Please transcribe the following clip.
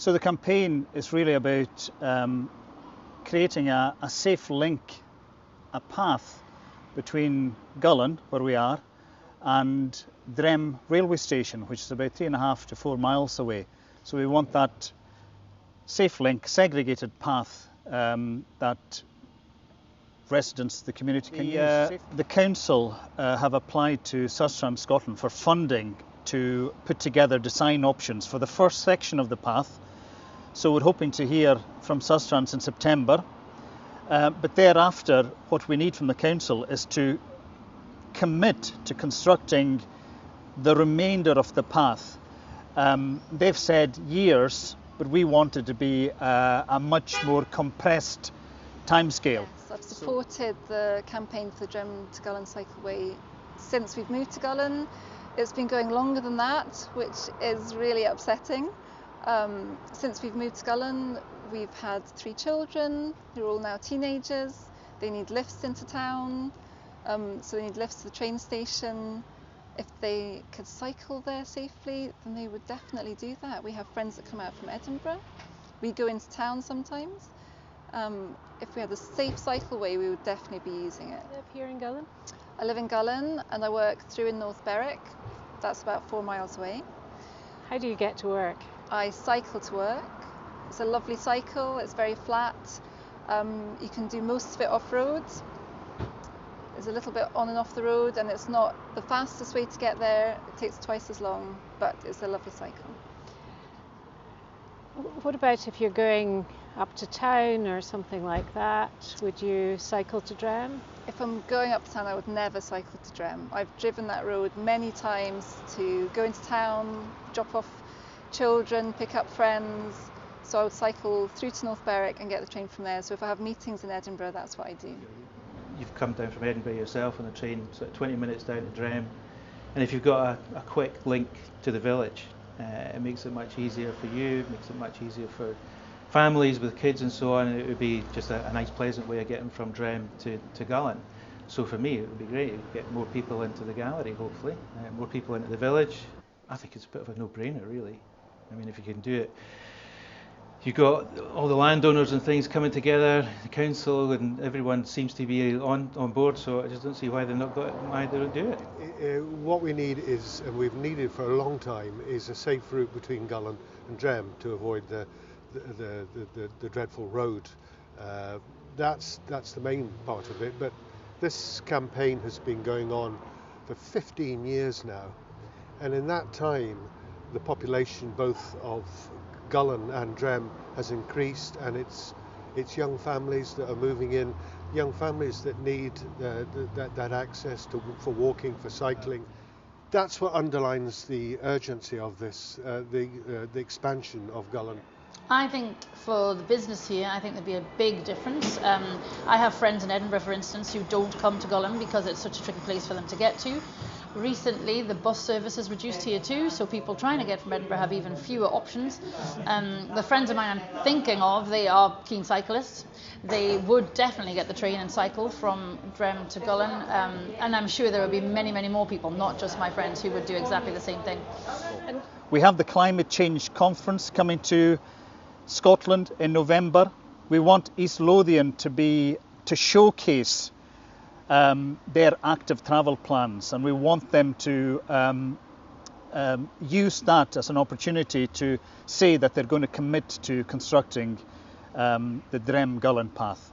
So the campaign is really about creating a safe link, a path between Gullane, where we are, and Drem railway station, which is about 3.5 to 4 miles away. So we want that safe link, segregated path that residents, the community can use. The council have applied to Sustrans Scotland for funding to put together design options for the first section of the path. So we're hoping to hear from Sustrans in September. But thereafter, what we need from the council is to commit to constructing the remainder of the path. They've said years, but we want it to be a much more compressed timescale. Yes, I've supported the campaign for the Drem to Gullane cycleway since we've moved to Gullane. It's been going longer than that, which is really upsetting. Since we've moved to Gullane, we've had 3 children who are all now teenagers. They need lifts into town, so they need lifts to the train station. If they could cycle there safely, then they would definitely do that. We have friends that come out from Edinburgh. We go into town sometimes. If we had a safe cycleway, we would definitely be using it. You live here in Gullane? I live in Gullane and I work through in North Berwick. That's about 4 miles away. How do you get to work? I cycle to work. It's a lovely cycle, it's very flat. You can do most of it off-road. It's a little bit on and off the road, and it's not the fastest way to get there. It takes twice as long, but it's a lovely cycle. What about if you're going up to town or something like that? Would you cycle to Drem? If I'm going up to town, I would never cycle to Drem. I've driven that road many times to go into town, drop off children, pick up friends. So I would cycle through to North Berwick and get the train from there. So if I have meetings in Edinburgh, that's what I do. You've come down from Edinburgh yourself on the train, so 20 minutes down to Drem, and if you've got a quick link to the village, it makes it much easier for you, it makes it much easier for families with kids and so on. It would be just a nice pleasant way of getting from Drem to Gullane. So for me it would be great to get more people into the gallery, hopefully, more people into the village. I think it's a bit of a no-brainer really. I mean, if you can do it, you've got all the landowners and things coming together, the council, and everyone seems to be on board, so I just don't see why they don't do it. What we need is, and we've needed for a long time, is a safe route between Gullane and Drem to avoid the dreadful road. That's the main part of it, but this campaign has been going on for 15 years now, and in that time the population both of Gullane and Drem has increased, and it's young families that are moving in, young families that need that access for walking, for cycling. That's what underlines the urgency of this, the expansion of Gullane. I think for the business here, I think there'd be a big difference. I have friends in Edinburgh, for instance, who don't come to Gullane because it's such a tricky place for them to get to. Recently, the bus service is reduced here too, so people trying to get from Edinburgh have even fewer options. The friends of mine I'm thinking of, they are keen cyclists. They would definitely get the train and cycle from Drem to Gullane, and I'm sure there would be many, many more people, not just my friends, who would do exactly the same thing. We have the Climate Change Conference coming to Scotland in November. We want East Lothian to showcase their active travel plans, and we want them to use that as an opportunity to say that they're going to commit to constructing the Drem Gullane path.